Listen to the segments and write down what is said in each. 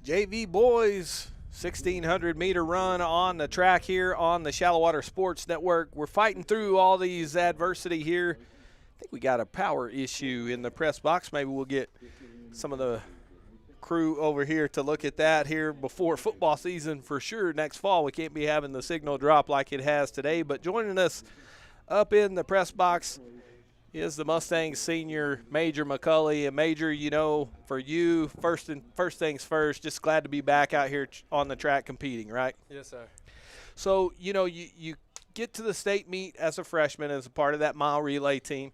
JV boys, 1,600-meter run on the track here on the Shallowater Sports Network. We're fighting through all these adversity here. I think we got a power issue in the press box. Maybe we'll get some of the crew over here to look at that here before football season for sure. Next fall, we can't be having the signal drop like it has today. But joining us up in the press box is the Mustangs senior, Major McCulley. And Major, you know, for you, first things first, just glad to be back out here on the track competing, right? Yes, sir. So, you know, you get to the state meet as a freshman as a part of that mile relay team.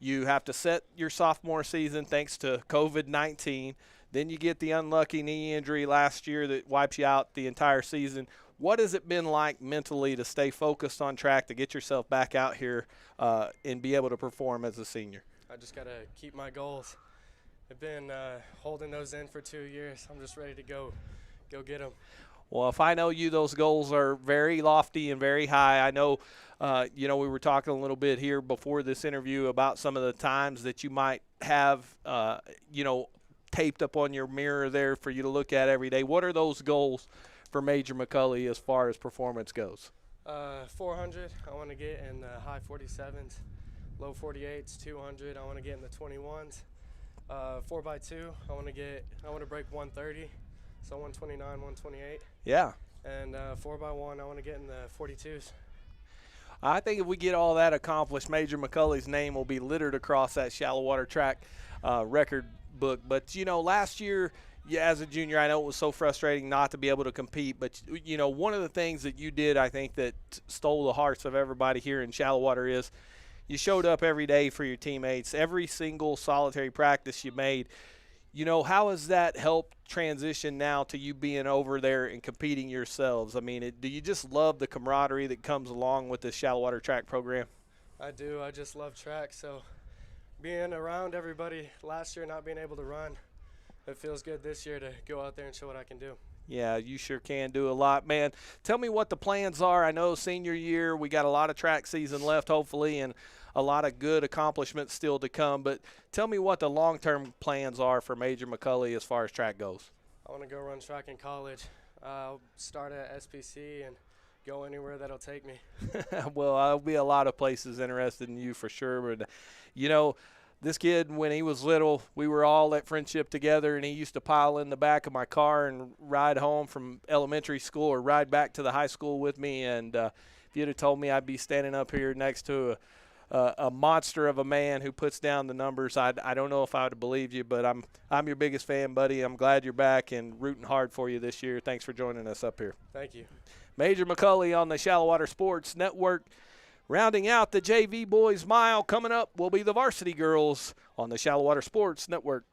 You have to set your sophomore season thanks to COVID-19. Then you get the unlucky knee injury last year that wipes you out the entire season. What has it been like mentally to stay focused on track, to get yourself back out here and be able to perform as a senior? I just got to keep my goals. I've been holding those in for 2 years. I'm just ready to go get them. Well, if I know you, those goals are very lofty and very high. I know, you know, we were talking a little bit here before this interview about some of the times that you might have, you know, taped up on your mirror there for you to look at every day. What are those goals for Major McCulley as far as performance goes? 400, I want to get in the high 47s, low 48s, 200, I want to get in the 21s. 4x2, I want to break 130. So 129, 128. Yeah. And 4x1, I want to get in the 42s. I think if we get all that accomplished, Major McCulley's name will be littered across that Shallowater track record book. But, you know, last year, as a junior, I know it was so frustrating not to be able to compete. But, you know, one of the things that you did, I think, that stole the hearts of everybody here in Shallowater is you showed up every day for your teammates. Every single solitary practice you made. You know, how has that helped transition now to you being over there and competing yourselves? I mean, do you just love the camaraderie that comes along with the Shallowater track program? I do. I just love track. So being around everybody last year, not being able to run, it feels good this year to go out there and show what I can do. Yeah, you sure can do a lot, man. Tell me what the plans are. I know senior year, we got a lot of track season left, hopefully, and a lot of good accomplishments still to come. But tell me what the long-term plans are for Major McCulley as far as track goes. I want to go run track in college. I'll start at SPC and go anywhere that'll take me. Well, there'll be a lot of places interested in you for sure. But, you know, this kid, when he was little, we were all at Friendship together, and he used to pile in the back of my car and ride home from elementary school or ride back to the high school with me. And if you'd have told me I'd be standing up here next to a monster of a man who puts down the numbers, I don't know if I would have believed you, but I'm your biggest fan, buddy. I'm glad you're back and rooting hard for you this year. Thanks for joining us up here. Thank you. Major McCulley on the Shallowater Sports Network. Rounding out the JV boys mile, coming up will be the varsity girls on the Shallowater Sports Network.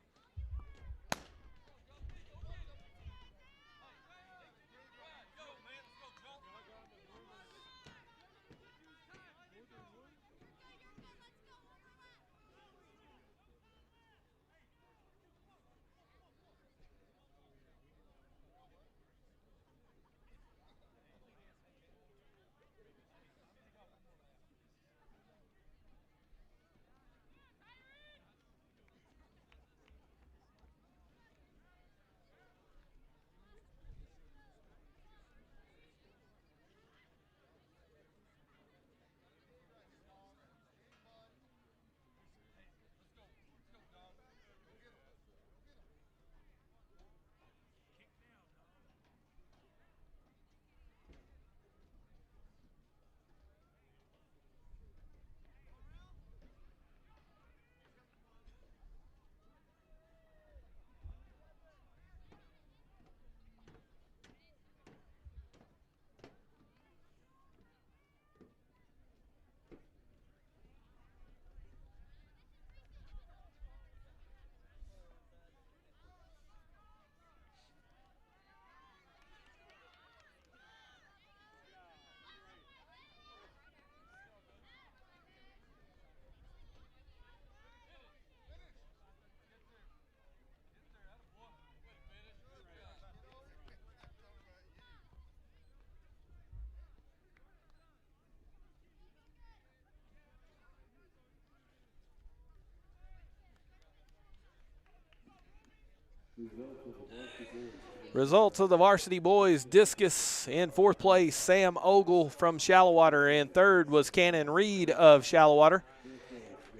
Results of the varsity boys discus in 4th place, Sam Ogle from Shallowater, and 3rd was Cannon Reed of Shallowater.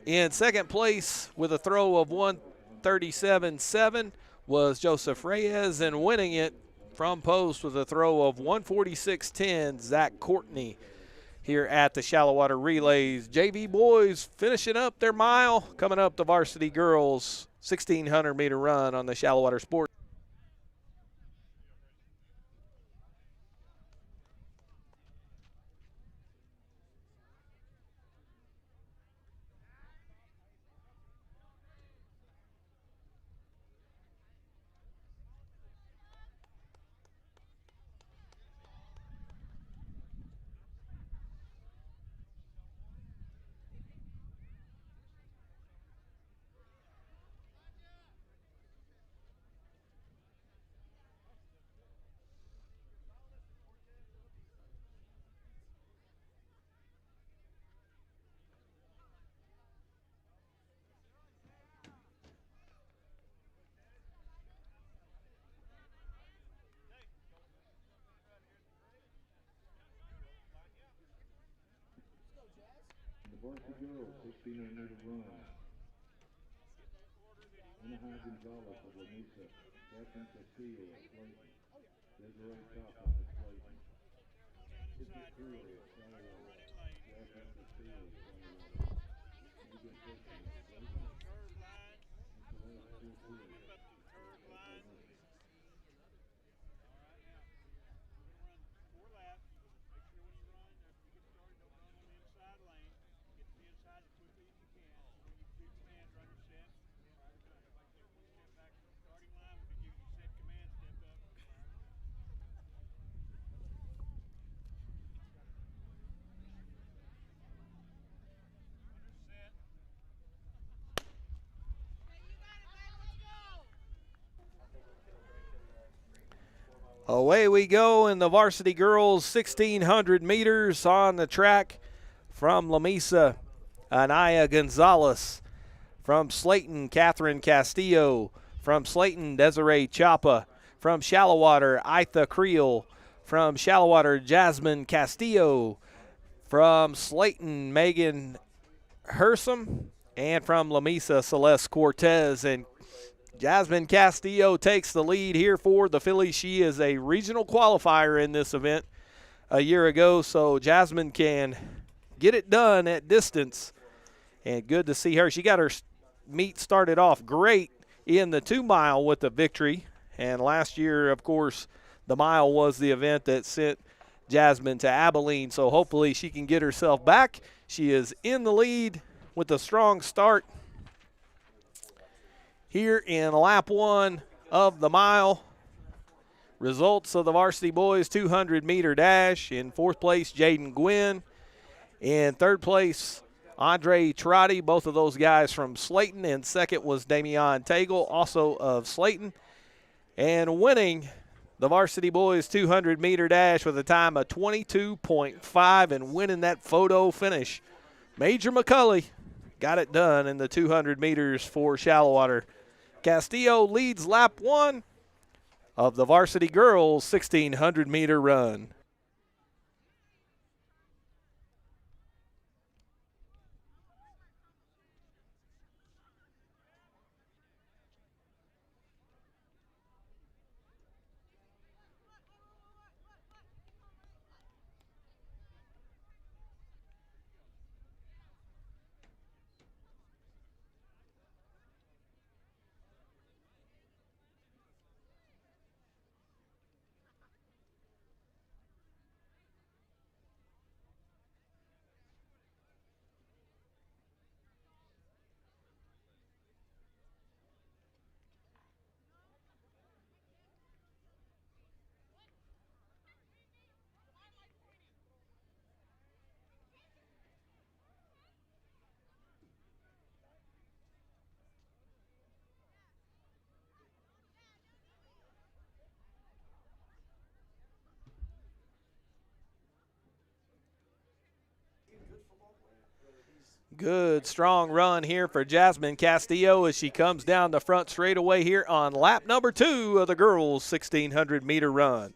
In 2nd place with a throw of 137.7 was Joseph Reyes, and winning it from post with a throw of 146.10, Zach Courtney here at the Shallowater Relays. JV boys finishing up their mile, coming up the varsity girls 1,600 meter run on the Shallowater Sports. Varsity girls, 1,600 meter run. Anaheim Gonzalez of La Mesa, Catherine Castillo of Slayton, Desiree Chapa of Slayton, Tiffany Curley of Shallowater, Catherine Castillo of Shallowater, Megan Christian of Slayton, and Celeste Curley of La Mesa. Away we go in the varsity girls 1,600 meters on the track. From La Mesa, Anaya Gonzalez. From Slayton, Catherine Castillo. From Slayton, Desiree Chapa. From Shallowater, Itha Creel. From Shallowater, Jasmine Castillo. From Slayton, Megan Hersom. And from La Mesa, Celeste Cortez. And Jasmine Castillo takes the lead here for the Phillies. She is a regional qualifier in this event a year ago, so Jasmine can get it done at distance. And good to see her. She got her meet started off great in the 2-mile with the victory. And last year, of course, the mile was the event that sent Jasmine to Abilene. So hopefully she can get herself back. She is in the lead with a strong start here in lap 1 of the mile. Results of the varsity boys 200-meter dash. In 4th place, Jaden Gwynn. In 3rd place, Andre Trotti, both of those guys from Slayton. And 2nd was Damian Tagle, also of Slayton. And winning the varsity boys 200-meter dash with a time of 22.5 and winning that photo finish. Major McCulley got it done in the 200 meters for Shallowater. Castillo leads lap 1 of the varsity girls 1,600-meter run. Good, strong run here for Jasmine Castillo as she comes down the front straightaway here on lap number 2 of the girls' 1,600-meter run.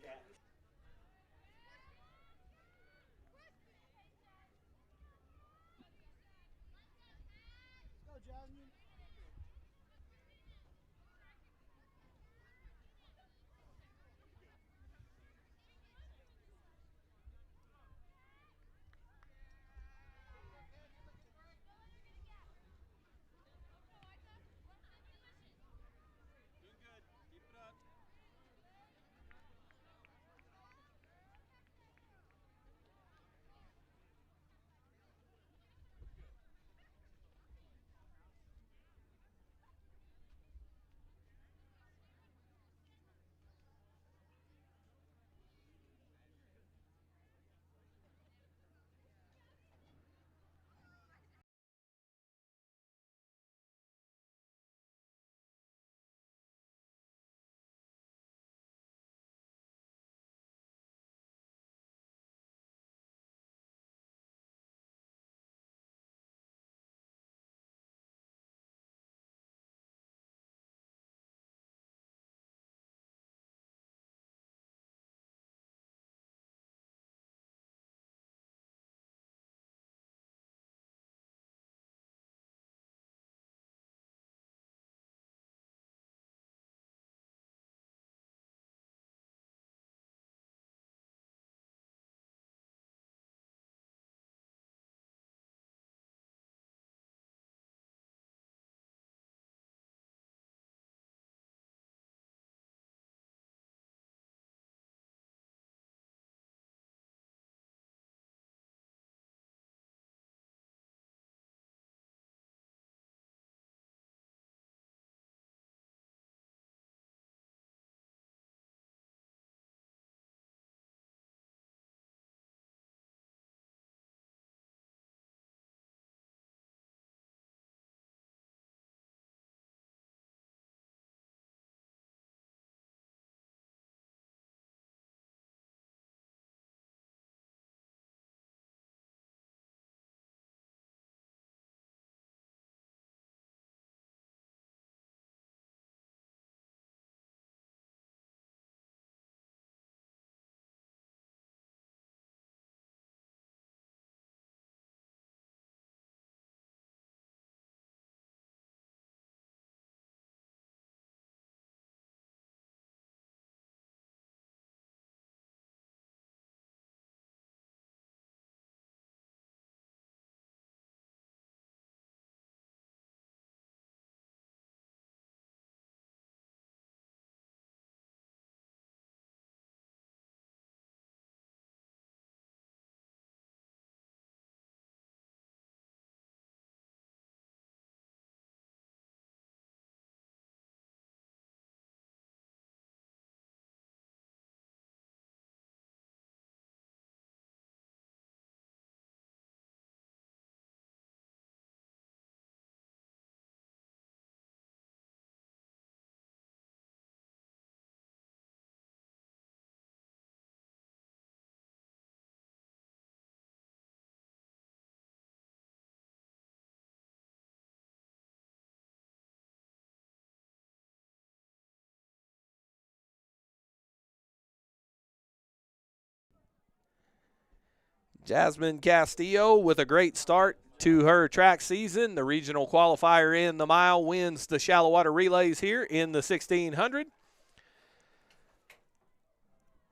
Jasmine Castillo with a great start to her track season. The regional qualifier in the mile wins the Shallowater relays here in the 1,600.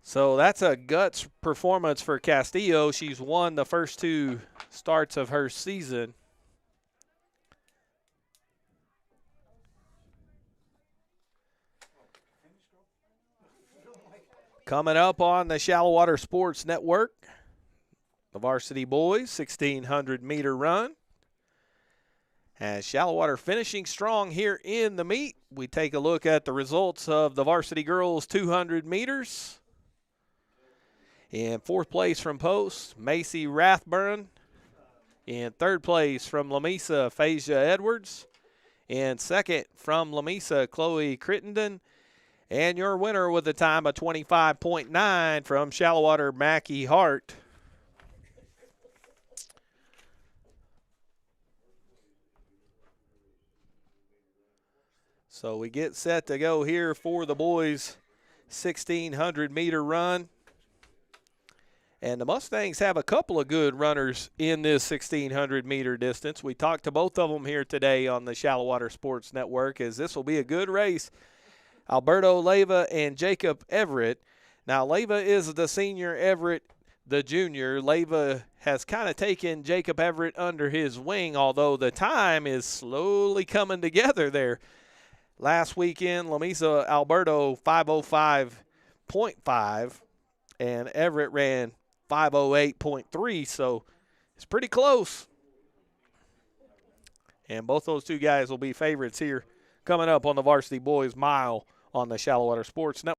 So that's a guts performance for Castillo. She's won the first 2 starts of her season. Coming up on the Shallowater Sports Network, the varsity boys 1,600-meter run. As Shallowater finishing strong here in the meet, we take a look at the results of the varsity girls 200 meters. In 4th place from Post, Macy Rathburn. In 3rd place from Lamesa, Phasia Edwards. In 2nd from Lamesa, Chloe Crittenden. And your winner with a time of 25.9 from Shallowater, Mackie Hart. So we get set to go here for the boys' 1,600-meter run. And the Mustangs have a couple of good runners in this 1,600-meter distance. We talked to both of them here today on the Shallowater Sports Network, as this will be a good race. Alberto Leyva and Jacob Everett. Now, Leyva is the senior, Everett the junior. Leyva has kind of taken Jacob Everett under his wing, although the time is slowly coming together there. Last weekend, Lamesa Alberto 5:05.5, and Everett ran 5:08.3, so it's pretty close. And both those two guys will be favorites here coming up on the Varsity Boys Mile on the Shallowater Sports Network.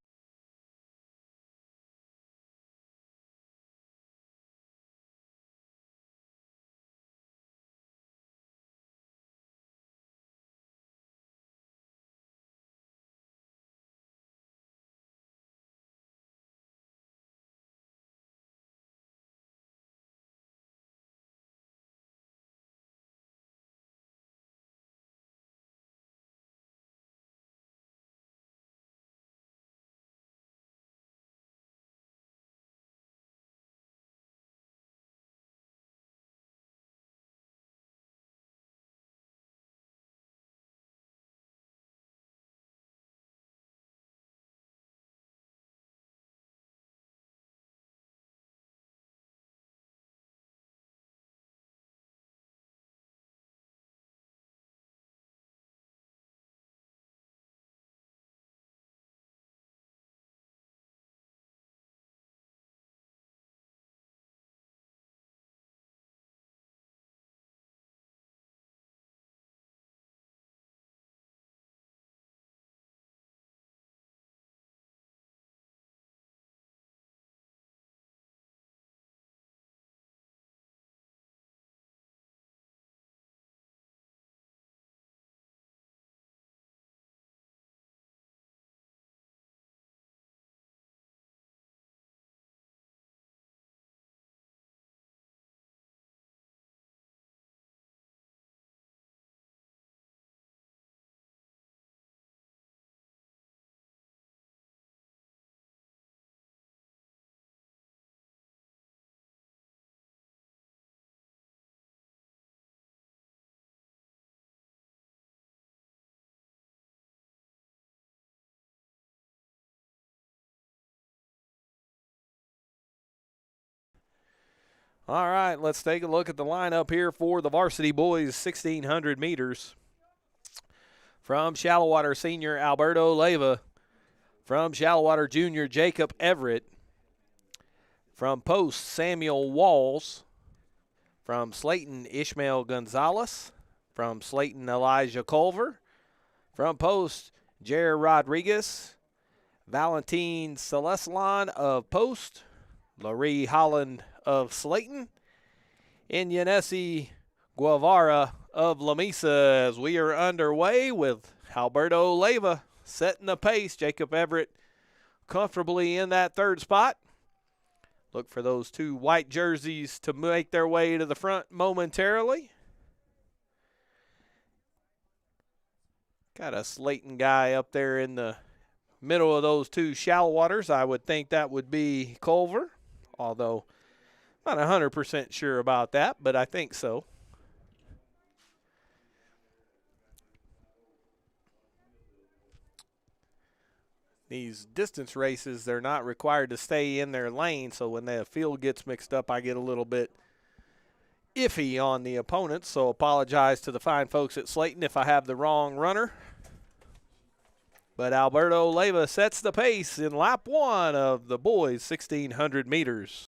All right, let's take a look at the lineup here for the Varsity Boys 1,600 meters. From Shallowater senior Alberto Leyva. From Shallowater junior Jacob Everett. From Post Samuel Walls. From Slayton Ishmael Gonzalez. From Slayton Elijah Culver. From Post Jair Rodriguez. Valentine Celestlon of Post. Larry Holland of Slayton, and Yanesi Guevara of Lamesa, as we are underway with Alberto Leyva setting the pace. Jacob Everett comfortably in that third spot. Look for those two white jerseys to make their way to the front momentarily. Got a Slayton guy up there in the middle of those two Shallowaters. I would think that would be Culver, although not 100% sure about that, but I think so. These distance races, they're not required to stay in their lane, so when the field gets mixed up, I get a little bit iffy on the opponents, so apologize to the fine folks at Slayton if I have the wrong runner. But Alberto Leyva sets the pace in lap one of the boys' 1,600 meters.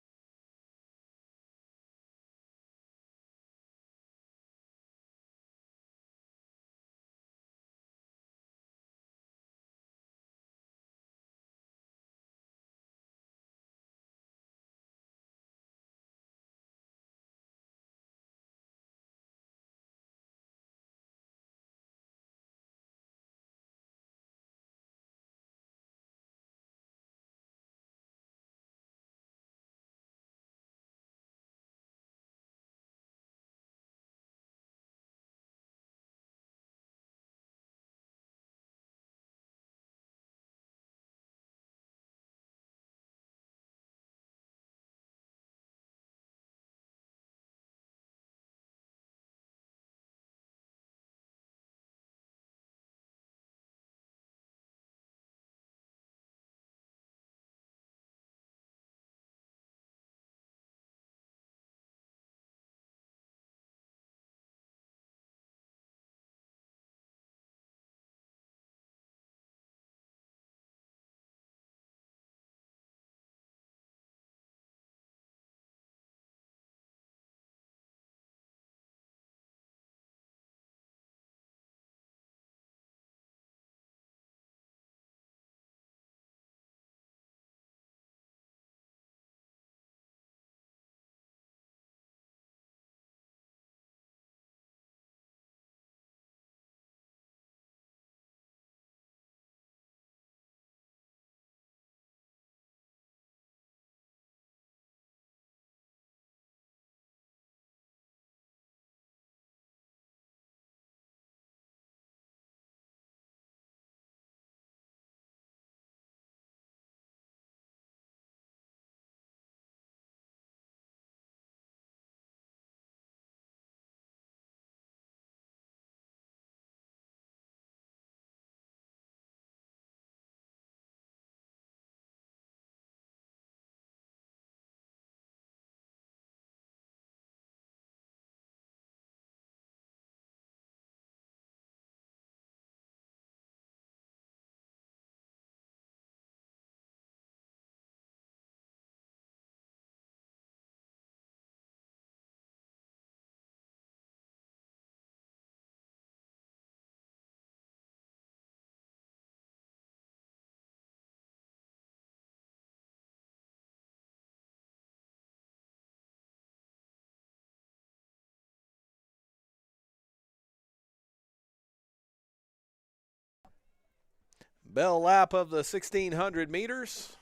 Bell lap of the 1,600 meters.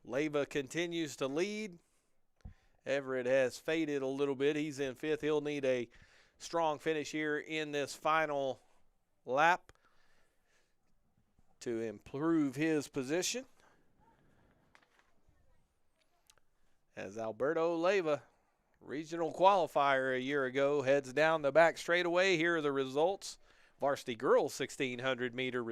Leyva continues to lead. Everett has faded a little bit. He's in fifth. He'll need a strong finish here in this final lap to improve his position. As Alberto Leyva, regional qualifier a year ago, heads down the back straightaway. Here are the results. Varsity girls 1,600 meter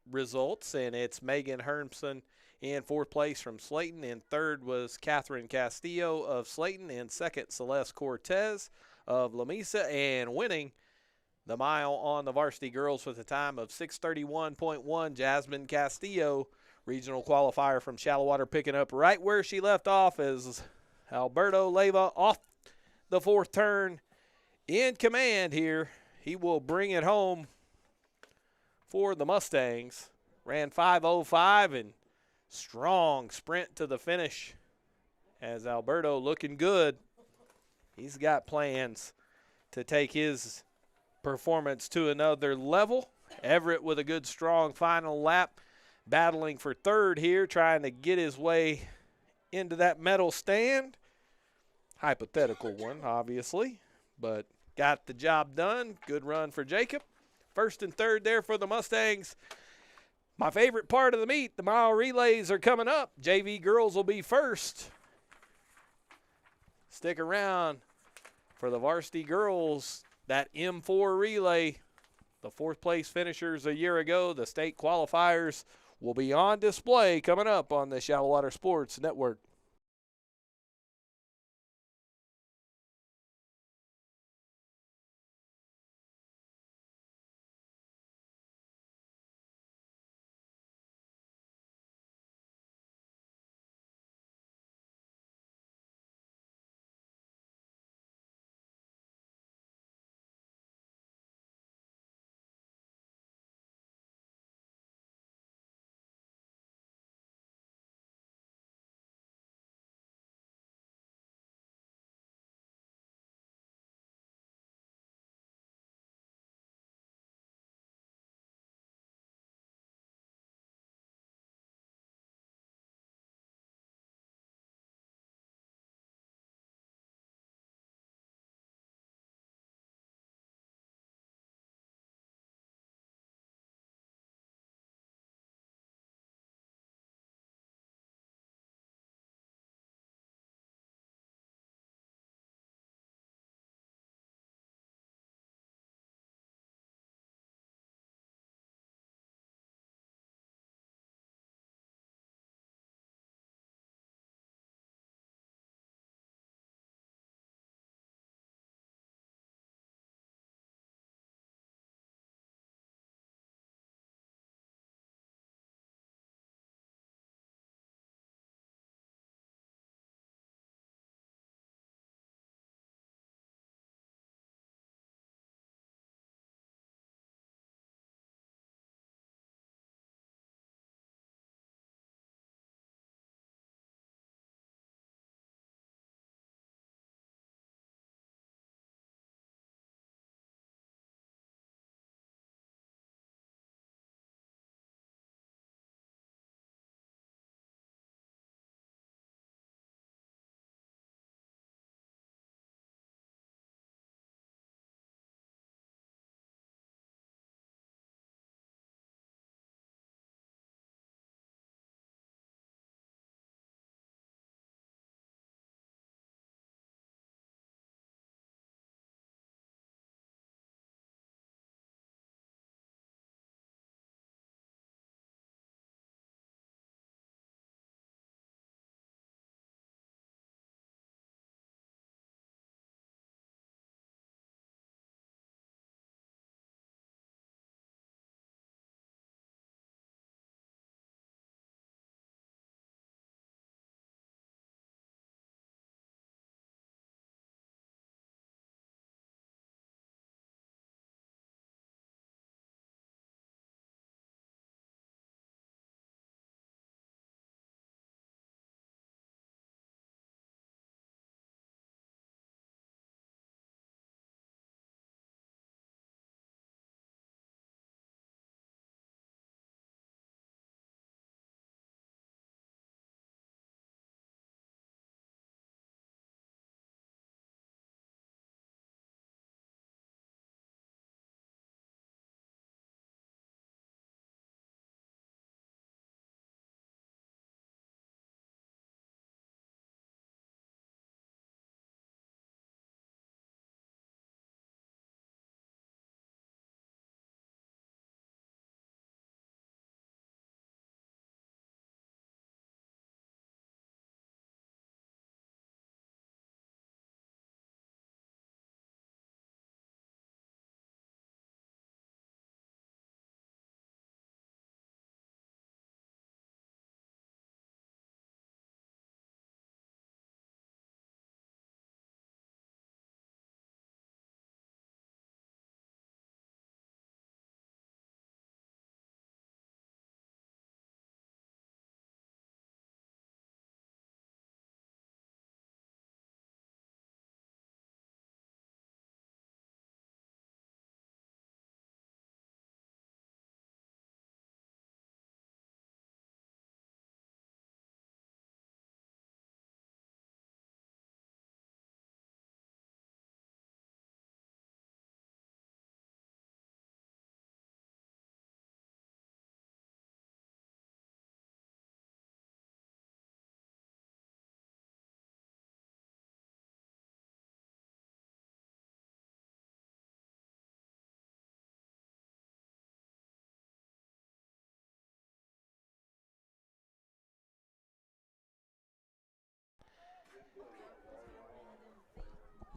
results, and it's Megan Hermson in fourth place from Slayton. In third was Catherine Castillo of Slayton. In second, Celeste Cortez of Lamesa. And winning the mile on the varsity girls with a time of 6:31.1, Jasmine Castillo, regional qualifier from Shallowater, picking up right where she left off as Alberto Leyva off the fourth turn in command here. He will bring it home for the Mustangs. Ran 5:05 and strong sprint to the finish as Alberto looking good. He's got plans to take his performance to another level. Everett with a good strong final lap, battling for third here, trying to get his way into that medal stand. Hypothetical one, obviously, but got the job done. Good run for Jacob. First and third there for the Mustangs. My favorite part of the meet, the mile relays are coming up. JV girls will be first. Stick around for the varsity girls, that M4 relay. The fourth place finishers a year ago, the state qualifiers, will be on display coming up on the Shallowater Sports Network.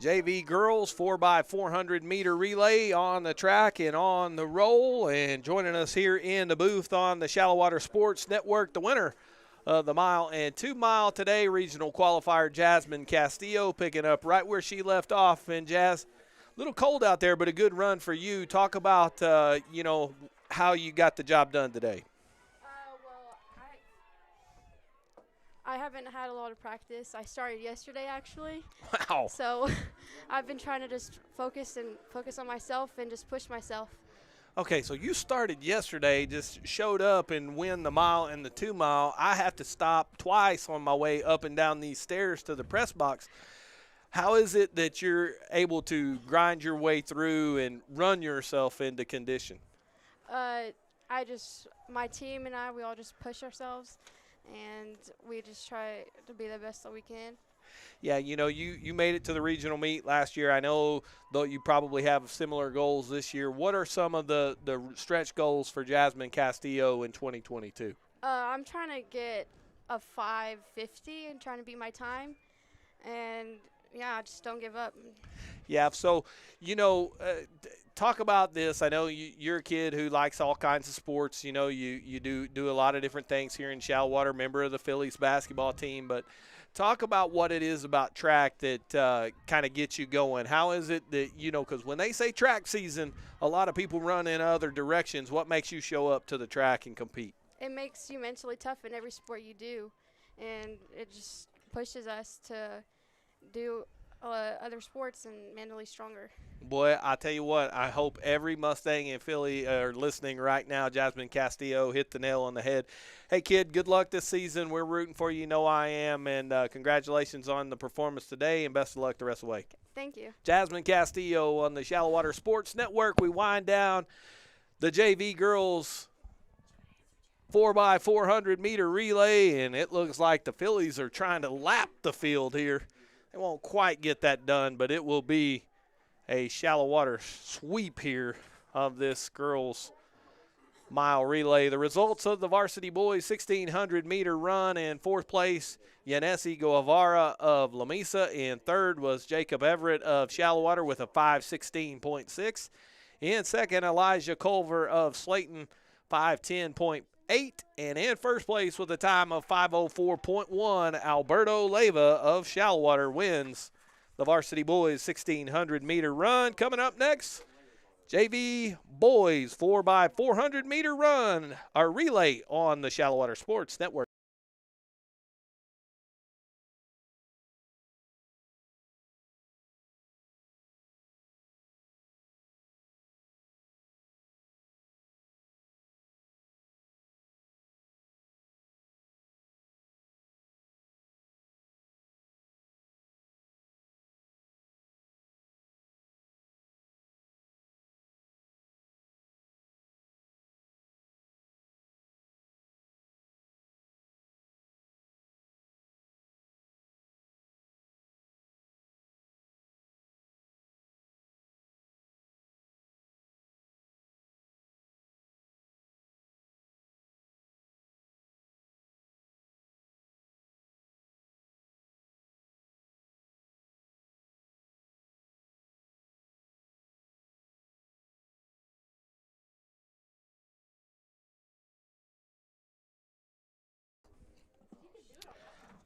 JV girls 4x400 meter relay on the track and on the roll. And joining us here in the booth on the Shallowater Sports Network, the winner of the mile and 2 mile today, regional qualifier Jasmine Castillo, picking up right where she left off. And Jazz, a little cold out there, but a good run for you. Talk about, how you got the job done today. Well, I haven't had a lot of practice. I started yesterday, actually. Wow. So I've been trying to just focus on myself and just push myself. Okay, so you started yesterday, just showed up and win the mile and the 2 mile. I have to stop twice on my way up and down these stairs to the press box. How is it that you're able to grind your way through and run yourself into condition? My team and we all just push ourselves, and we just try to be the best that we can. Yeah, you made it to the regional meet last year. I know, though, you probably have similar goals this year. What are some of the stretch goals for Jasmine Castillo in 2022? I'm trying to get a 5:50 and trying to beat my time, and yeah, just don't give up. Yeah, so, talk about this. I know you're a kid who likes all kinds of sports. You do a lot of different things here in Shallowater, member of the Phillies basketball team. But talk about what it is about track that kind of gets you going. How is it that, because when they say track season, a lot of people run in other directions. What makes you show up to the track and compete? It makes you mentally tough in every sport you do, and it just pushes us to do other sports and mentally stronger. Boy, I tell you what, I hope every Mustang in Philly are listening right now. Jasmine Castillo hit the nail on the head. Hey, kid, good luck this season. We're rooting for you. You know I am. And congratulations on the performance today, and best of luck the rest of the way. Thank you. Jasmine Castillo on the Shallowater Sports Network. We wind down the JV girls 4x400 meter relay, and it looks like the Phillies are trying to lap the field here. They won't quite get that done, but it will be a Shallowater sweep here of this girls' mile relay. The results of the varsity boys 1,600 meter run: in fourth place, Yanesi Guevara of Lamesa. In third was Jacob Everett of Shallowater with a 5:16.6. In second, Elijah Culver of Slayton, 5:10.8. And in first place with a time of 5:04.1, Alberto Leyva of Shallowater wins the varsity boys 1,600 meter run. Coming up next, JV boys 4x400 meter run, our relay on the Shallowater Sports Network.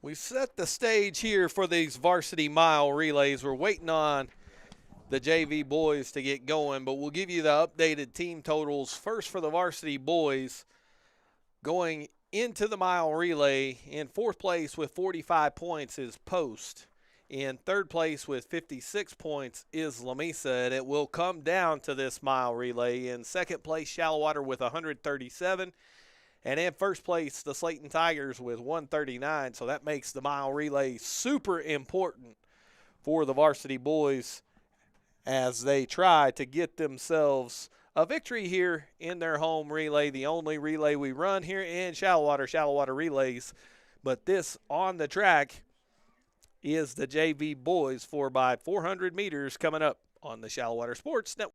We set the stage here for these varsity mile relays. We're waiting on the JV boys to get going, but we'll give you the updated team totals. First for the varsity boys, going into the mile relay, in fourth place with 45 points is Post. In third place with 56 points is Lamesa, and it will come down to this mile relay. In second place, Shallowater with 137. And in first place, the Slayton Tigers with 139. So that makes the mile relay super important for the varsity boys as they try to get themselves a victory here in their home relay, the only relay we run here in Shallowater Relays. But this on the track is the JV boys 4x400 meters coming up on the Shallowater Sports Network.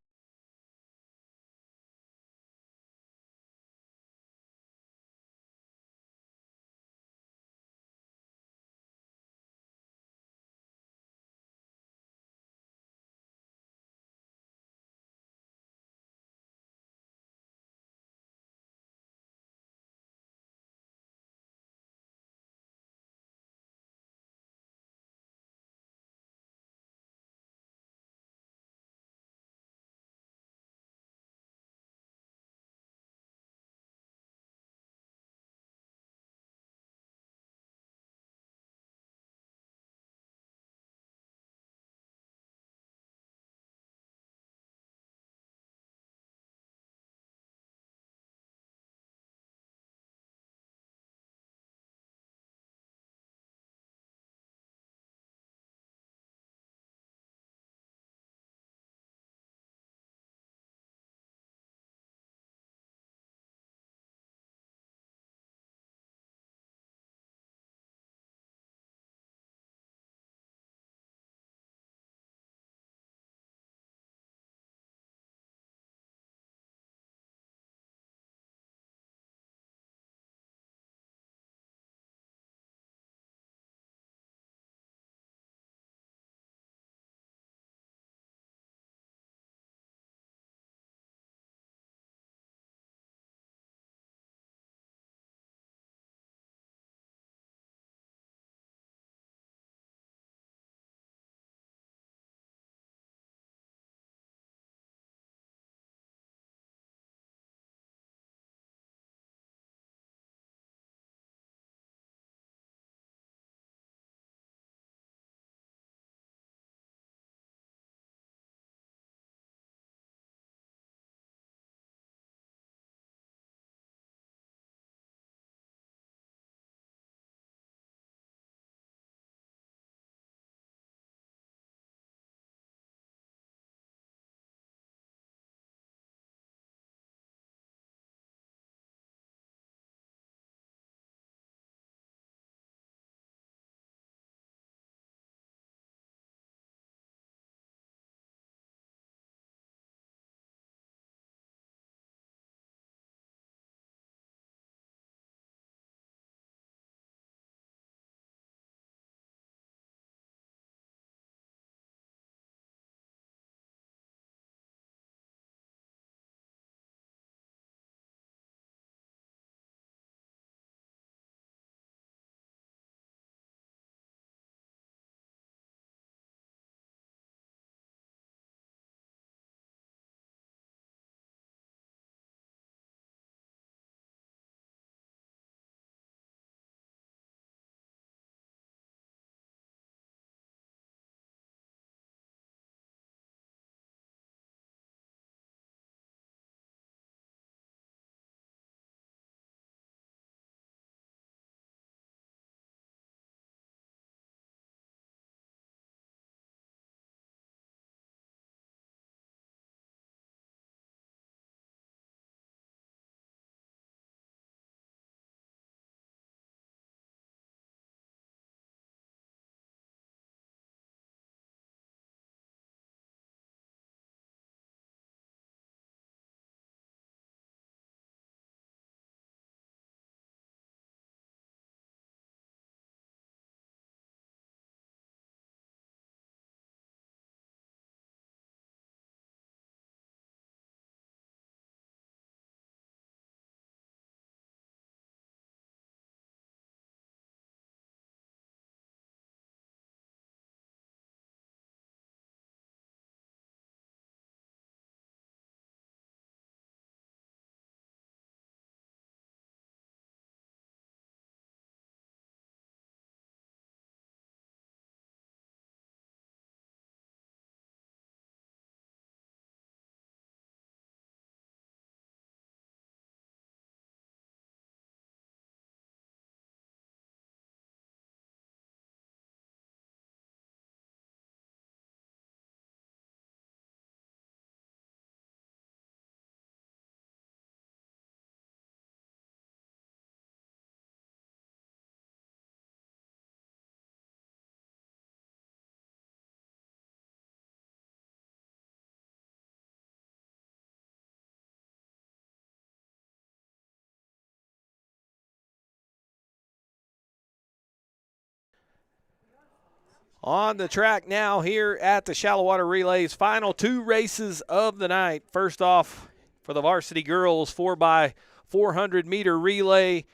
On the track now here at the Shallowater Relays, final 2 races of the night. First off, for the varsity girls, 4x400 meter relay.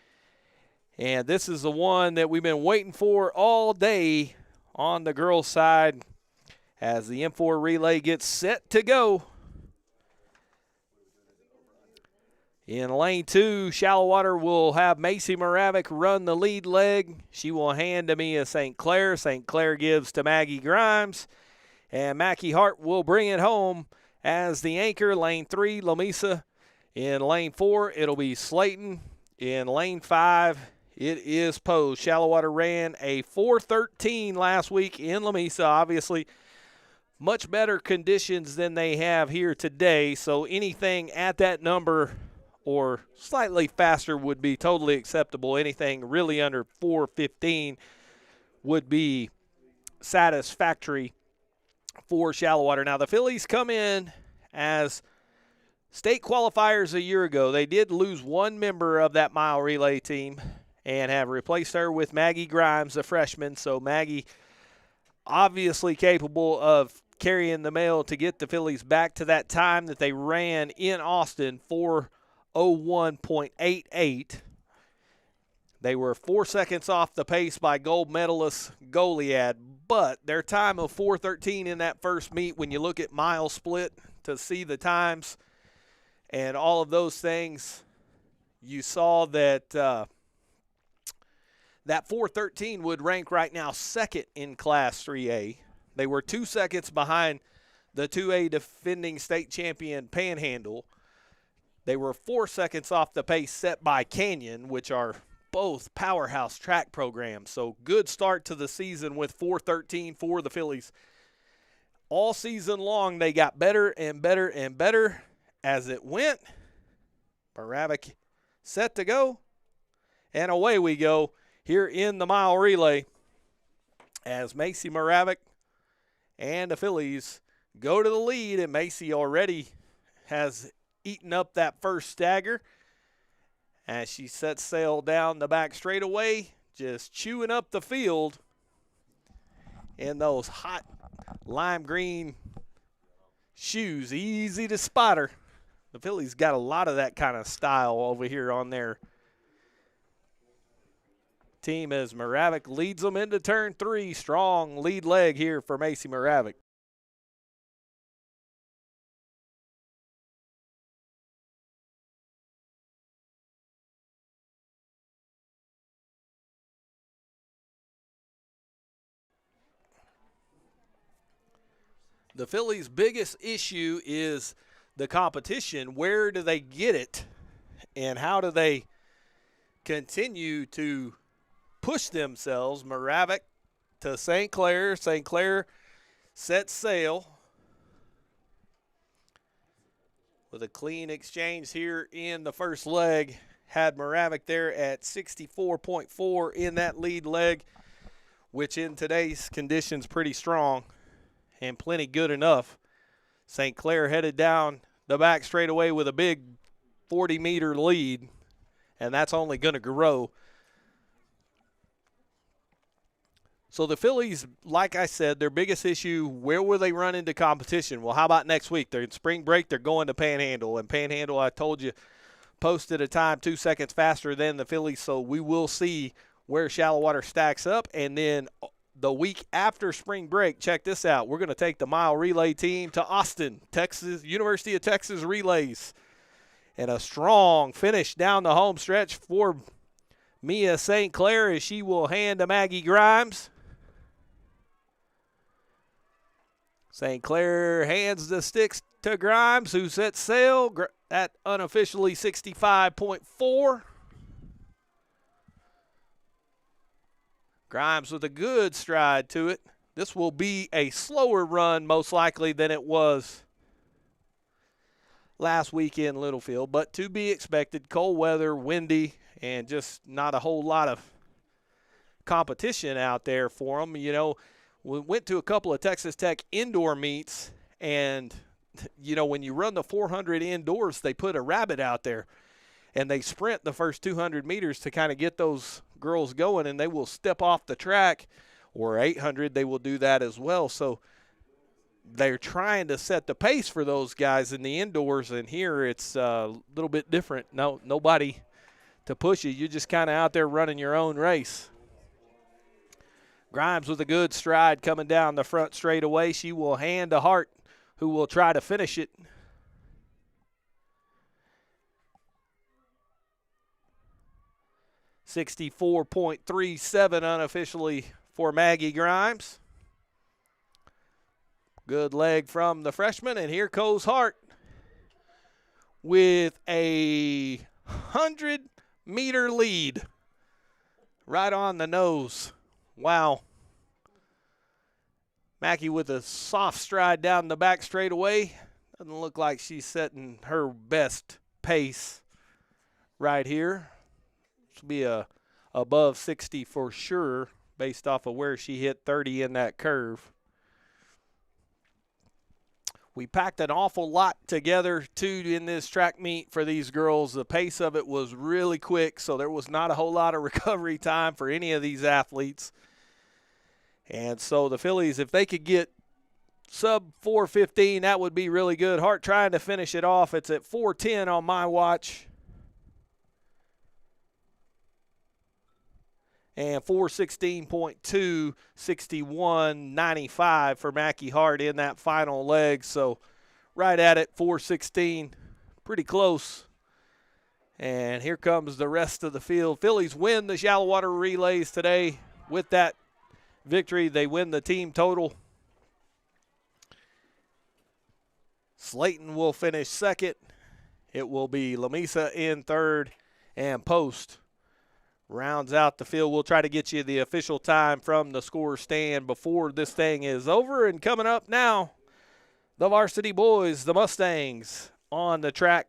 And this is the one that we've been waiting for all day on the girls' side as the M4 relay gets set to go. In lane 2, Shallowater will have Macy Moravik run the lead leg. She will hand to Mia St. Clair. St. Clair gives to Maggie Grimes. And Mackie Hart will bring it home as the anchor. Lane 3, Lamisa. In lane 4, it'll be Slayton. In lane 5, it is Poe. Shallowater ran a 4:13 last week in Lamisa. Obviously, much better conditions than they have here today. So anything at that number or slightly faster would be totally acceptable. Anything really under 4:15 would be satisfactory for Shallowater. Now, the fillies come in as state qualifiers a year ago. They did lose one member of that mile relay team and have replaced her with Maggie Grimes, the freshman. So Maggie obviously capable of carrying the mail to get the fillies back to that time that they ran in Austin, 4:01.88. They were 4 seconds off the pace by gold medalist Goliad, but their time of 4:13 in that first meet, when you look at mile split to see the times and all of those things, you saw that that 4:13 would rank right now second in Class 3A. They were 2 seconds behind the 2A defending state champion Panhandle. They were 4 seconds off the pace set by Canyon, which are both powerhouse track programs. So good start to the season with 4:13 for the fillies. All season long, they got better and better and better as it went. Moravik set to go, and away we go here in the mile relay as Macy Moravik and the fillies go to the lead, and Macy already has eaten up that first stagger as she sets sail down the back straightaway, just chewing up the field in those hot lime green shoes. Easy to spot her. The fillies got a lot of that kind of style over here on their team as Moravik leads them into turn 3. Strong lead leg here for Macy Moravik. The fillies' biggest issue is the competition. Where do they get it, and how do they continue to push themselves? Moravik to St. Clair. St. Clair sets sail with a clean exchange here in the first leg. Had Moravik there at 64.4 in that lead leg, which in today's conditions pretty strong and plenty good enough. St. Clair headed down the back straightaway with a big 40-meter lead, and that's only going to grow. So the fillies, like I said, their biggest issue, where will they run into competition? Well, how about next week? They're in spring break. They're going to Panhandle. And Panhandle, I told you, posted a time 2 seconds faster than the fillies. So we will see where Shallowater stacks up. And then the week after spring break, check this out. We're going to take the mile relay team to Austin, Texas, University of Texas Relays. And a strong finish down the home stretch for Mia St. Clair as she will hand to Maggie Grimes. St. Clair hands the sticks to Grimes, who sets sail at unofficially 65.4. Grimes with a good stride to it. This will be a slower run, most likely, than it was last week in Littlefield, but to be expected. Cold weather, windy, and just not a whole lot of competition out there for them. You know, we went to a couple of Texas Tech indoor meets, and, you know, when you run the 400 indoors, they put a rabbit out there, and they sprint the first 200 meters to kind of get those girls going, and they will step off the track or 800, they will do that as well. So they're trying to set the pace for those guys in the indoors, and here it's a little bit different. Nobody to push you. You're just kind of out there running your own race. Grimes with a good stride coming down the front straightaway. She will hand to Hart, who will try to finish it. .37 unofficially for Maggie Grimes. Good leg from the freshman, and here goes Hart with a 100-meter lead right on the nose. Wow. Mackey with a soft stride down the back straightaway. Doesn't look like she's setting her best pace right here. This will be above 60 for sure based off of where she hit 30 in that curve. We packed an awful lot together, too, in this track meet for these girls. The pace of it was really quick, so there was not a whole lot of recovery time for any of these athletes. And so the Phillies, if they could get sub 4:15, that would be really good. Hart trying to finish it off. It's at 4:10 on my watch. And 4:16.2, 61.95 for Mackie Hart in that final leg. So right at it, 4:16, pretty close. And here comes the rest of the field. Phillies win the Shallowater relays today. With that victory, they win the team total. Slayton will finish second. It will be Lamisa in third, and Post rounds out the field. We'll try to get you the official time from the score stand before this thing is over. And coming up now, the varsity boys, the Mustangs, on the track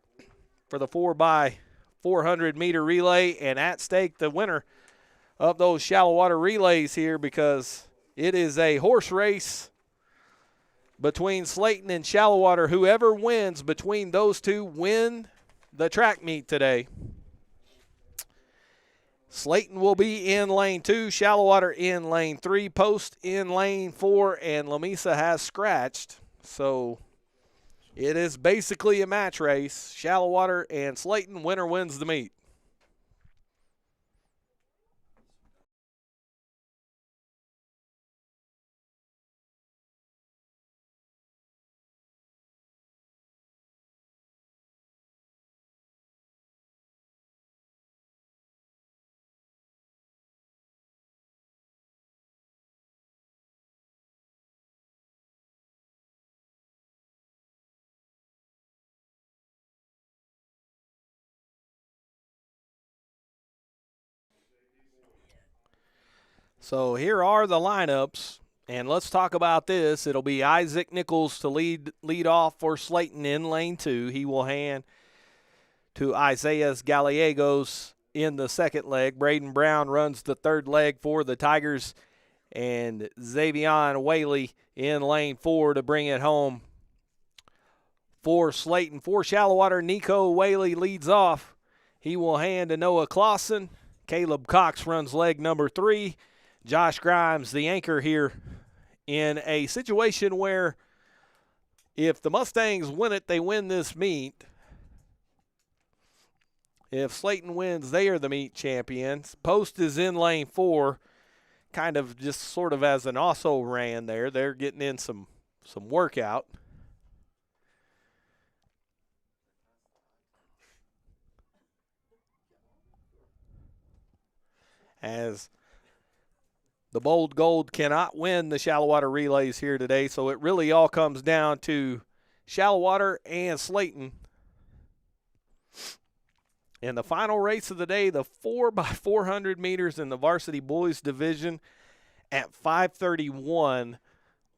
for the 4x400 meter relay, and at stake the winner of those Shallowater relays here, because it is a horse race between Slayton and Shallowater. Whoever wins between those two win the track meet today. Slayton will be in lane 2, Shallowater in lane 3, Post in lane 4, and Lamisa has scratched. So it is basically a match race. Shallowater and Slayton, winner wins the meet. So here are the lineups, and let's talk about this. It'll be Isaac Nichols to lead off for Slayton in lane 2. He will hand to Isaiah Gallegos in the second leg. Braden Brown runs the third leg for the Tigers, and Xavion Whaley in lane 4 to bring it home for Slayton. For Shallowater, Nico Whaley leads off. He will hand to Noah Clausen. Caleb Cox runs leg number 3. Josh Grimes, the anchor here, in a situation where if the Mustangs win it, they win this meet. If Slayton wins, they are the meet champions. Post is in lane 4, kind of just sort of as an also ran there. They're getting in some workout. As the Bold Gold cannot win the Shallowater relays here today, so it really all comes down to Shallowater and Slayton. In the final race of the day, the 4x400 meters in the varsity boys division at 5:31.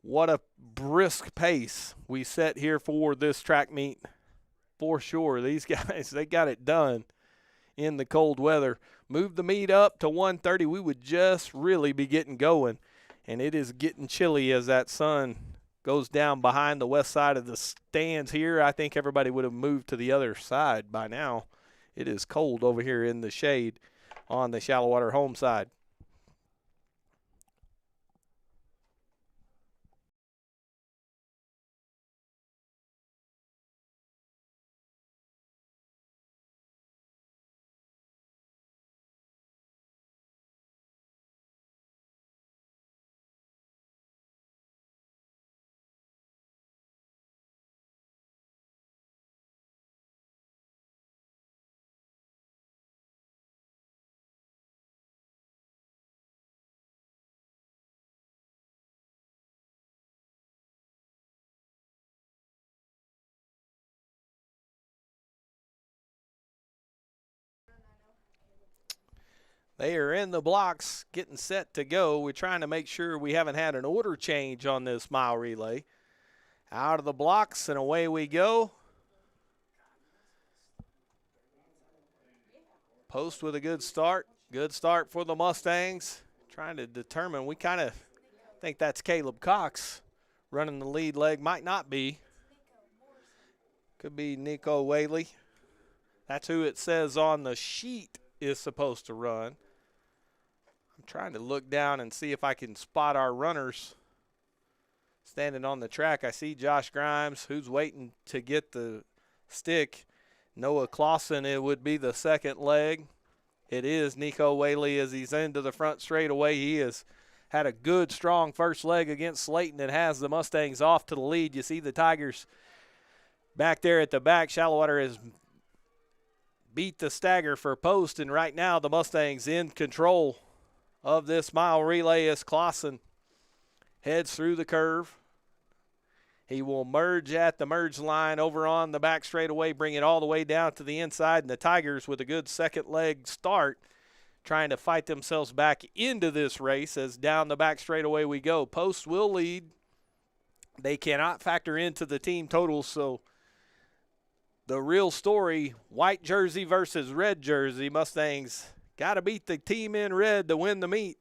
What a brisk pace we set here for this track meet for sure. These guys, they got it done in the cold weather. Move the meet up to 1:30, we would just really be getting going. And it is getting chilly as that sun goes down behind the west side of the stands here. I think everybody would have moved to the other side by now. It is cold over here in the shade on the Shallowater home side. They are in the blocks getting set to go. We're trying to make sure we haven't had an order change on this mile relay. Out of the blocks and away we go. Post with a good start. Good start for the Mustangs. Trying to determine, we kind of think that's Caleb Cox running the lead leg. Might not be. Could be Nico Whaley. That's who it says on the sheet is supposed to run. I'm trying to look down and see if I can spot our runners standing on the track. I see Josh Grimes, who's waiting to get the stick. Noah Clausen, it would be the second leg. It is Nico Whaley as he's into the front straightaway. He has had a good, strong first leg against Slayton and has the Mustangs off to the lead. You see the Tigers back there at the back. Shallowater has beat the stagger for post, and right now the Mustangs in control of this mile relay as Clausen heads through the curve. He will merge at the merge line over on the back straightaway, bring it all the way down to the inside, and the Tigers with a good second leg start trying to fight themselves back into this race as down the back straightaway we go. Post will lead. They cannot factor into the team totals, so the real story, white jersey versus red jersey. Mustangs got to beat the team in red to win the meet.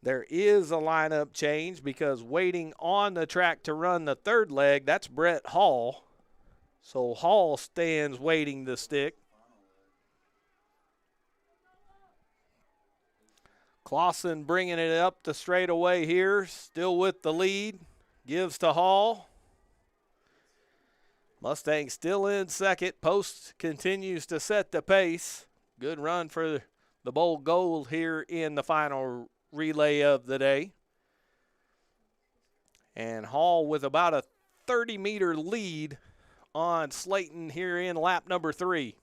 There is a lineup change because waiting on the track to run the third leg, that's Brett Hall. So Hall stands waiting the stick. Clausen bringing it up the straightaway here, still with the lead. Gives to Hall. Mustang still in second. Post continues to set the pace. Good run for the bold gold here in the final relay of the day. And Hall with about a 30-meter lead on Slayton here in lap number 3.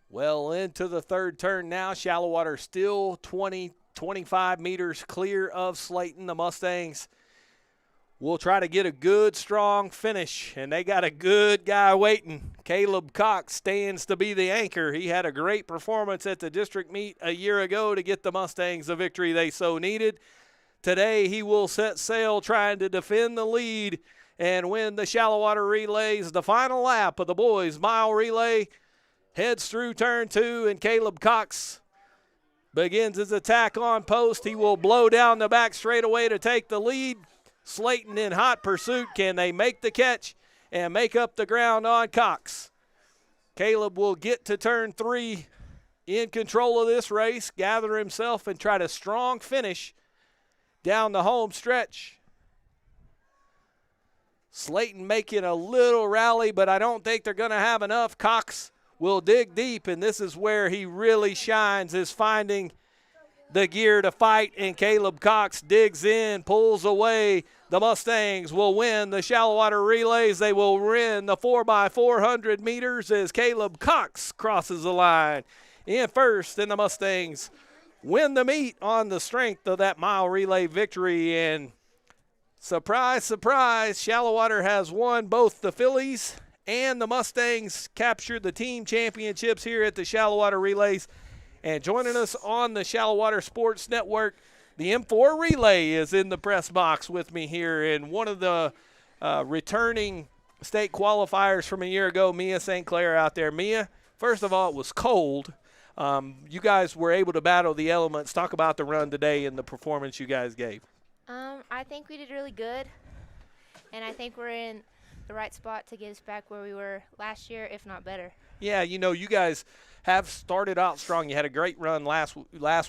Well into the third turn now. Shallowater still 25 meters clear of Slayton. The Mustangs will try to get a good, strong finish, and they got a good guy waiting. Caleb Cox stands to be the anchor. He had a great performance at the district meet a year ago to get the Mustangs the victory they so needed. Today he will set sail trying to defend the lead and win the Shallowater relays. The final lap of the boys' mile relay heads through turn 2, and Caleb Cox begins his attack on post. He will blow down the back straightaway to take the lead. Slayton in hot pursuit. Can they make the catch and make up the ground on Cox? Caleb will get to turn 3 in control of this race, gather himself, and try to strong finish down the home stretch. Slayton making a little rally, but I don't think they're going to have enough. Cox will dig deep, and this is where he really shines, is finding the gear to fight, and Caleb Cox digs in, pulls away. The Mustangs will win the Shallowater relays. They will win the 4x400 meters as Caleb Cox crosses the line in first, and the Mustangs win the meet on the strength of that mile relay victory. And surprise, surprise, Shallowater has won both the fillies and the Mustangs captured the team championships here at the Shallowater Relays. And joining us on the Shallowater Sports Network, the M4 Relay is in the press box with me here. And one of the returning state qualifiers from a year ago, Mia St. Clair out there. Mia, first of all, it was cold. You guys were able to battle the elements. Talk about the run today and the performance you guys gave. I think we did really good, and I think we're in the right spot to get us back where we were last year, if not better. Yeah, you know, you guys have started out strong. You had a great run last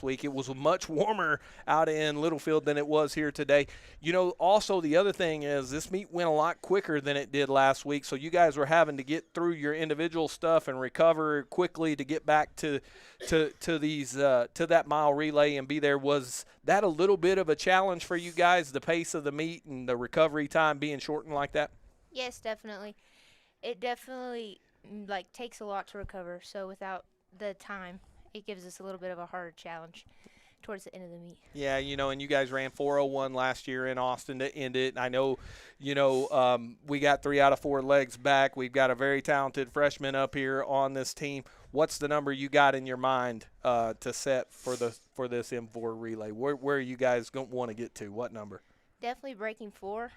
week. It was much warmer out in Littlefield than it was here today. You know, also the other thing is this meet went a lot quicker than it did last week, so you guys were having to get through your individual stuff and recover quickly to get back to that mile relay and be there. Was that a little bit of a challenge for you guys, the pace of the meet and the recovery time being shortened like that? Yes, definitely. It definitely takes a lot to recover, so without the time, it gives us a little bit of a harder challenge towards the end of the meet. Yeah, and you guys ran 4:01 last year in Austin to end it. I know, we got 3 out of 4 legs back. We've got a very talented freshman up here on this team. What's the number you got in your mind to set for this M4 relay? Where are you guys going to want to get to? What number? Definitely breaking 4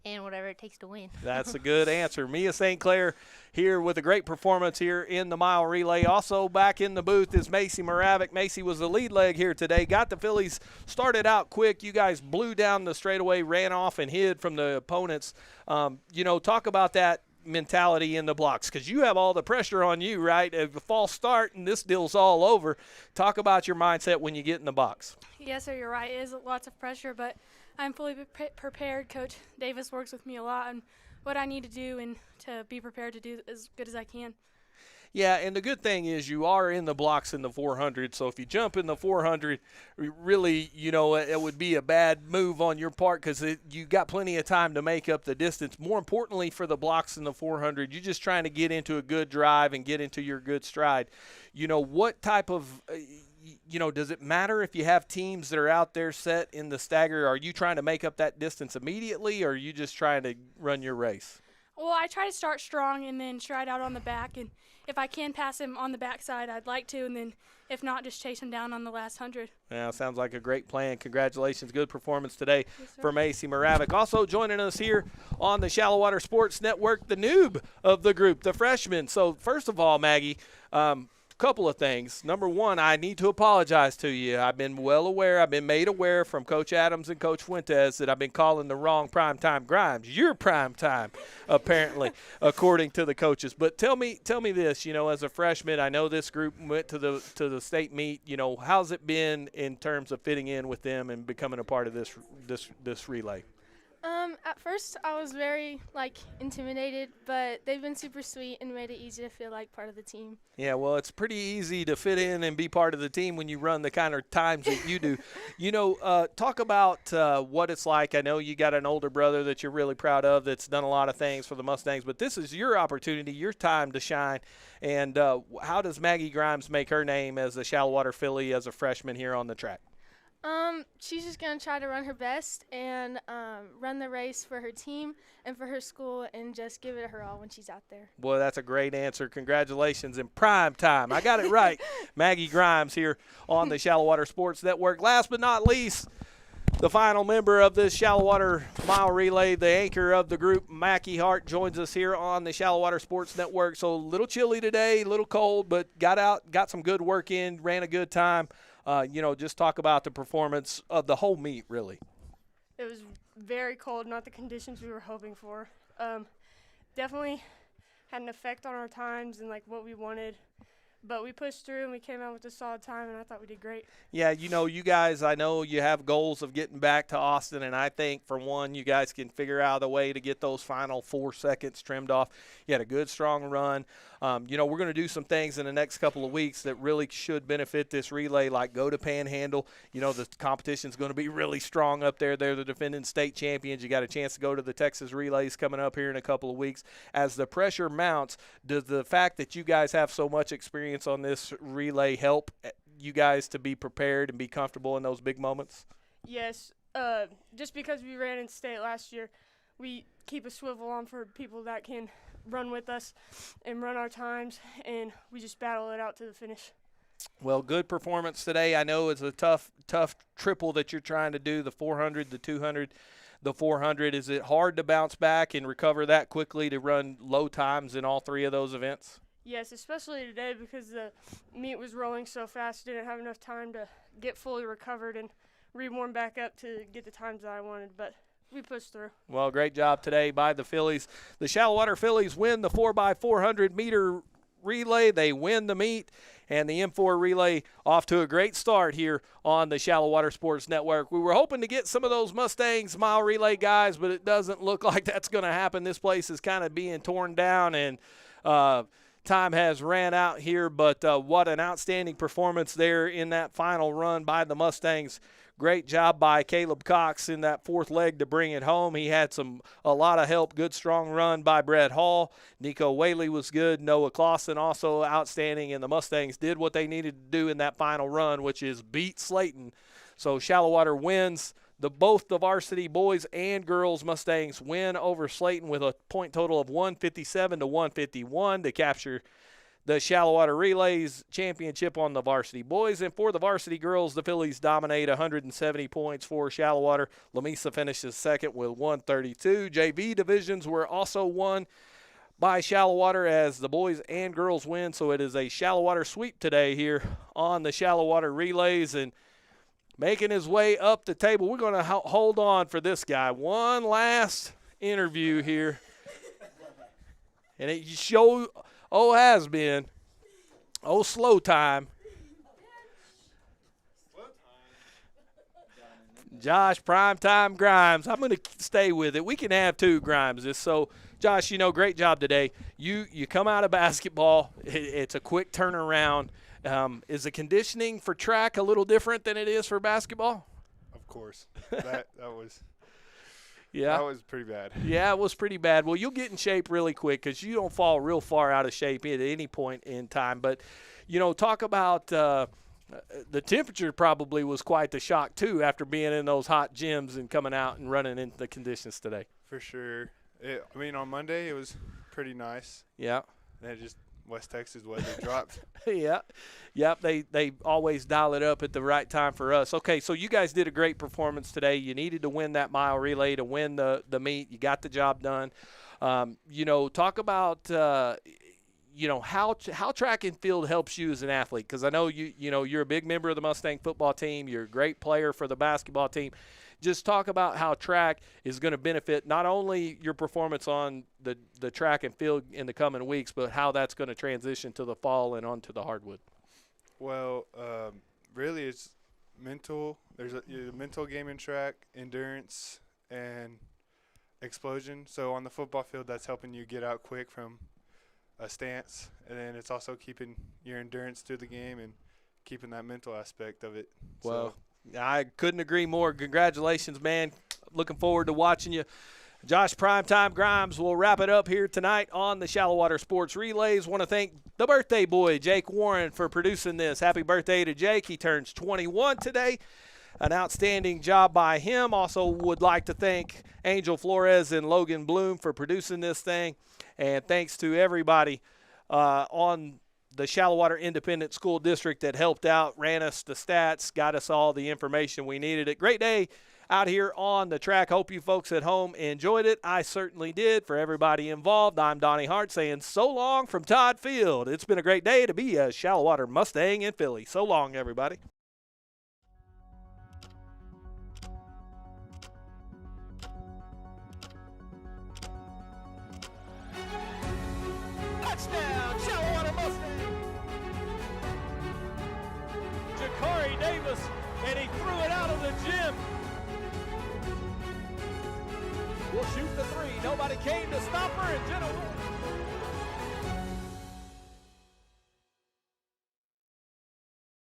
and whatever it takes to win. That's a good answer. Mia St. Clair here with a great performance here in the mile relay. Also back in the booth is Macy Moravik. Macy was the lead leg here today. Got the fillies started out quick. You guys blew down the straightaway, ran off and hid from the opponents. Talk about that mentality in the blocks, because you have all the pressure on you, right? A false start and this deal's all over. Talk about your mindset when you get in the box. Yes, sir, you're right. It is lots of pressure, but I'm fully prepared. Coach Davis works with me a lot on what I need to do and to be prepared to do as good as I can. Yeah, and the good thing is you are in the blocks in the 400, so if you jump in the 400, really, it would be a bad move on your part because you got plenty of time to make up the distance. More importantly for the blocks in the 400, you're just trying to get into a good drive and get into your good stride. What type of does it matter if you have teams that are out there set in the stagger? Are you trying to make up that distance immediately, or are you just trying to run your race? Well, I try to start strong and then stride out on the back, and if I can pass him on the backside, I'd like to, and then if not, just chase him down on the last 100. Yeah, sounds like a great plan. Congratulations. Good performance today Yes, sir. for Macy Moravik. Also joining us here on the Shallowater Sports Network, the noob of the group, the freshman. So first of all, Maggie, couple of things. Number one, I need to apologize to you. I've been made aware from Coach Adams and Coach Fuentes that I've been calling the wrong primetime Grimes. You're primetime, apparently, according to the coaches. But tell me this, as a freshman, I know this group went to the state meet. How's it been in terms of fitting in with them and becoming a part of this relay? At first I was very intimidated, but they've been super sweet and made it easy to feel like part of the team. Yeah, well, it's pretty easy to fit in and be part of the team when you run the kind of times that you do. Talk about what it's like. I know you got an older brother that you're really proud of that's done a lot of things for the Mustangs, but this is your opportunity, your time to shine. And how does Maggie Grimes make her name as a Shallowater filly as a freshman here on the track? She's just going to try to run her best and run the race for her team and for her school and just give it her all when she's out there. Boy, that's a great answer. Congratulations in prime time. I got it right. Maggie Grimes here on the Shallowater Sports Network. Last but not least, the final member of this Shallowater Mile Relay, the anchor of the group, Mackie Hart, joins us here on the Shallowater Sports Network. So a little chilly today, a little cold, but got out, got some good work in, ran a good time. Just talk about the performance of the whole meet, really. It was very cold, not the conditions we were hoping for. Definitely had an effect on our times and what we wanted. But we pushed through and we came out with a solid time, and I thought we did great. Yeah, you guys, I know you have goals of getting back to Austin, and I think, for one, you guys can figure out a way to get those final 4 seconds trimmed off. You had a good, strong run. We're going to do some things in the next couple of weeks that really should benefit this relay, like go to Panhandle. The competition's going to be really strong up there. They're the defending state champions. You got a chance to go to the Texas relays coming up here in a couple of weeks. As the pressure mounts, does the fact that you guys have so much experience on this relay help you guys to be prepared and be comfortable in those big moments? Yes, just because we ran in state last year, we keep a swivel on for people that can run with us and run our times, and we just battle it out to the finish. Well, good performance today. I know it's a tough triple that you're trying to do, the 400, the 200, the 400. Is it hard to bounce back and recover that quickly to run low times in all 3 of those events? Yes, especially today because the meet was rolling so fast. Didn't have enough time to get fully recovered and re-warm back up to get the times that I wanted, but we pushed through. Well, great job today by the fillies. The Shallowater fillies win the 4x400 meter relay. They win the meet, and the M4 relay off to a great start here on the Shallowater Sports Network. We were hoping to get some of those Mustangs mile relay guys, but it doesn't look like that's going to happen. This place is kind of being torn down, and time has ran out here, but what an outstanding performance there in that final run by the Mustangs. Great job by Caleb Cox in that fourth leg to bring it home. He had a lot of help. Good, strong run by Brett Hall. Nico Whaley was good. Noah Clausen also outstanding, and the Mustangs did what they needed to do in that final run, which is beat Slayton. So Shallowater wins. Both the varsity boys and girls Mustangs win over Slayton with a point total of 157-151 to capture the Shallowater Relays Championship on the varsity boys. And for the varsity girls, the Phillies dominate 170 points for Shallowater. Lamesa finishes second with 132. JV divisions were also won by Shallowater as the boys and girls win. So it is a Shallowater sweep today here on the Shallowater Relays. And making his way up the table, we're going to hold on for this guy. One last interview here. And it has been slow time. Josh Primetime Grimes. I'm going to stay with it. We can have two Grimeses. So, Josh, great job today. You come out of basketball. It's a quick turnaround. Is the conditioning for track a little different than it is for basketball? Of course. That was – yeah. That was pretty bad. Yeah, it was pretty bad. Well, you'll get in shape really quick because you don't fall real far out of shape at any point in time. But, talk about the temperature probably was quite the shock, too, after being in those hot gyms and coming out and running into the conditions today. For sure. On Monday it was pretty nice. Yeah. And then just West Texas weather dropped. Yeah. Yep, they always dial it up at the right time for us. Okay, so you guys did a great performance today. You needed to win that mile relay to win the meet. You got the job done. Talk about how track and field helps you as an athlete, because I know you're a big member of the Mustang football team. You're a great player for the basketball team. Just talk about how track is going to benefit not only your performance on the track and field in the coming weeks, but how that's going to transition to the fall and onto the hardwood. Well, really it's mental. There's a mental game in track, endurance, and explosion. So on the football field, that's helping you get out quick from a stance, and then it's also keeping your endurance through the game and keeping that mental aspect of it. Well, I couldn't agree more. Congratulations, man. Looking forward to watching you. Josh Primetime Grimes will wrap it up here tonight on the Shallowater Sports Relays. Want to thank the birthday boy, Jake Warren, for producing this. Happy birthday to Jake. He turns 21 today. An outstanding job by him. Also would like to thank Angel Flores and Logan Bloom for producing this thing. And thanks to everybody on the Shallowater Independent School District that helped out, ran us the stats, got us all the information we needed. A great day out here on the track. Hope you folks at home enjoyed it. I certainly did. For everybody involved, I'm Donnie Hart saying so long from Todd Field. It's been a great day to be a Shallowater Mustang in Philly. So long, everybody. Touchdown, Shallowater Mustang! Jakari Davis, and he threw it out of the gym. We'll shoot the three. Nobody came to stop her, and Jenna Wolf